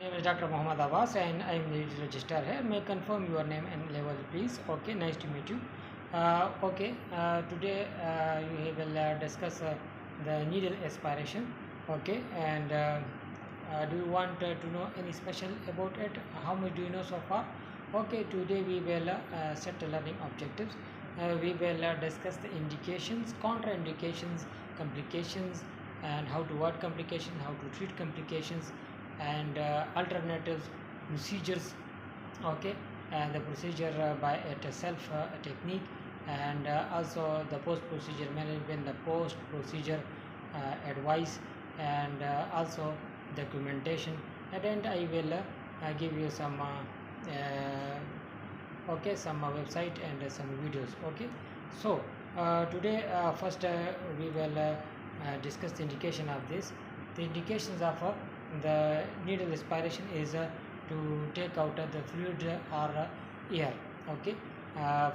My name is Dr. Mohammad Abbas and I am the registrar here. May I confirm your name and level, please? Okay, nice to meet you. Today we will discuss the needle aspiration. Okay, and do you want to know any special about it? How much do you know so far? Okay, today we will set the learning objectives. We will discuss the indications, contraindications, complications, and how to avoid complications, how to treat complications, and alternatives, procedures. Okay, and the procedure by itself technique, and also the post procedure management, the post procedure advice, and also documentation. At the end I will give you some some website and some videos. Okay, so today first we will discuss the indication of this. The indications of the needle aspiration is to take out the fluid or air. Okay,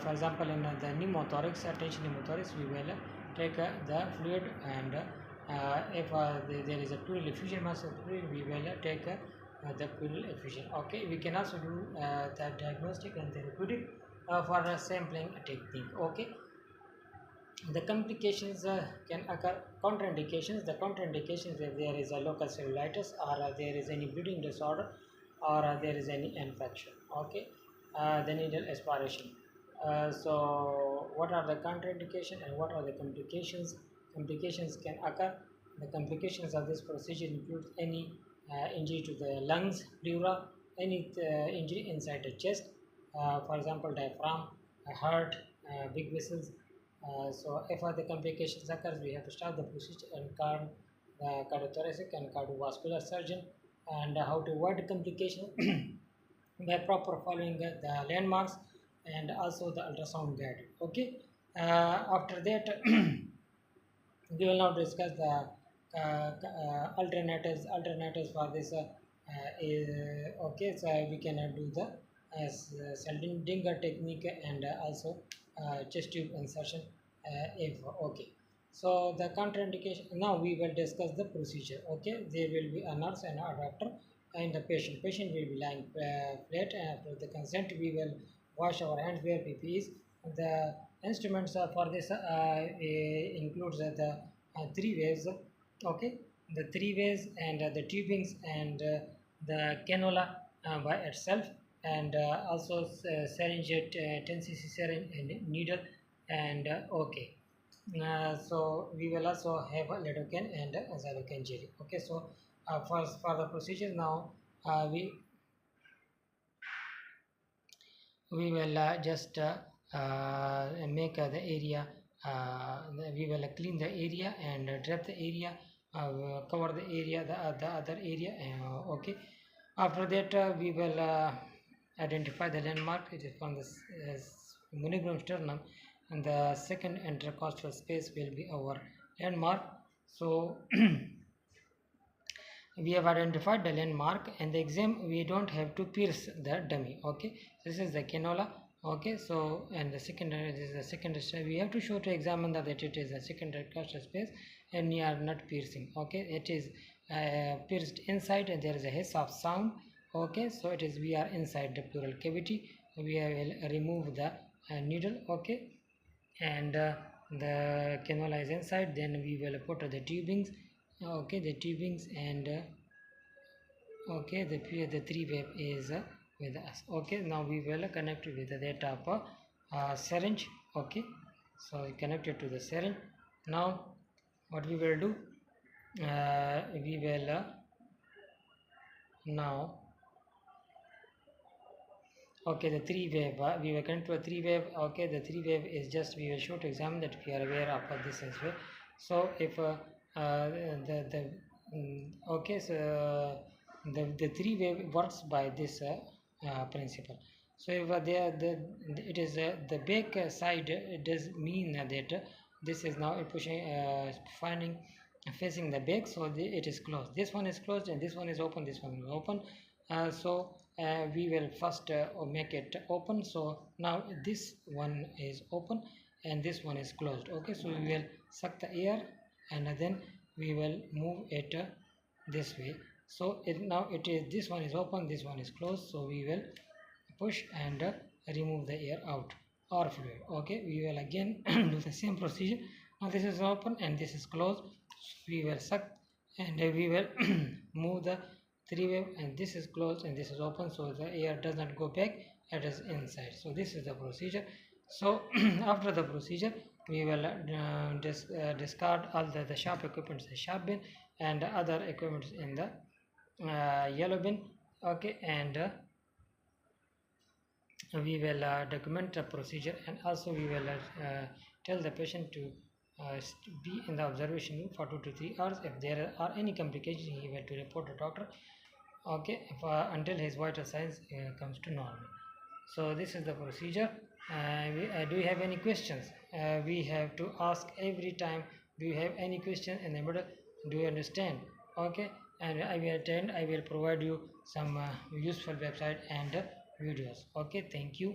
for example, in the pneumothorax, tension pneumothorax, we will take the fluid, and if there is a pleural effusion mass of fluid, we will take the pleural effusion. Okay, we can also do the diagnostic and therapeutic for sampling technique. Okay, the complications can occur. Contraindications, the contraindications, if there is a local cellulitis, or there is any bleeding disorder, or there is any infection. Okay, the needle aspiration. So what are the contraindications and what are the complications? Complications can occur. The complications of this procedure include any injury to the lungs, pleura, any injury inside the chest, for example diaphragm, heart, big vessels. So if the complications occurs, we have to start the procedure and call the cardiothoracic and cardiovascular surgeon, and how to avoid complication by proper following the landmarks and also the ultrasound guide. Okay, after that we will now discuss the alternatives for this. Okay, so we can do the Seldinger technique and also chest tube insertion if okay. So the contraindication, now we will discuss the procedure. Okay, there will be a nurse and a doctor and the patient. Patient will be lying flat, and after the consent we will wash our hands, wear PPEs. The instruments for this includes the three waves. Okay, the three waves and the tubings and the cannula by itself, and also syringe, 10 cc syringe and needle, and okay. So we will also have a lidocaine and xylocaine jelly. Okay, so for the procedure now, we will just make the area, we will clean the area and drape the area, cover the area, the other area. Okay, after that we will identify the landmark. It is from the monogram sternum, and the second intercostal space will be our landmark. So we have identified the landmark, and the exam we don't have to pierce the dummy. Okay, this is the cannula. Okay, so and the secondary, this is the second step. We have to show to examine that it is a secondary intercostal space and we are not piercing. Okay, it is pierced inside and there is a hiss of sound. Okay, so it is, we are inside the pleural cavity. We will remove the needle. Okay, and the cannula is inside. Then we will put the tubings. Okay, the tubings, and okay, the three wave is with us. Okay, now we will connect with that of syringe. Okay, so connected to the syringe. Now what we will do, we will now, okay, the three wave, we will connect to a three wave. Okay, the three wave is just, we will show to examine that we are aware of this as well. So if okay, so the three wave works by this principle. So if it is the back side, it does mean that this is now pushing, finding facing the back, so it is closed. This one is closed and this one is open, this one is open. So we will first make it open. So now this one is open and this one is closed. Okay, so we will suck the air and then we will move it this way. So now it is, this one is open, this one is closed, so we will push and remove the air out or fluid. Okay, we will again do the same procedure. Now this is open and this is closed. We will suck and we will move the 3-way, and this is closed and this is open, so the air does not go back, it is inside. So this is the procedure. So after the procedure, we will discard all the sharp equipments, the sharp bin and other equipments in the yellow bin. Okay, and we will document the procedure, and also we will tell the patient to be in the observation room for 2 to 3 hours. If there are any complications, he will to report to doctor. Okay, until his vital signs comes to normal. So this is the procedure. Do you have any questions? We have to ask every time, do you have any question in the middle? Do you understand? Okay, and I will provide you some useful website and videos. Okay, thank you.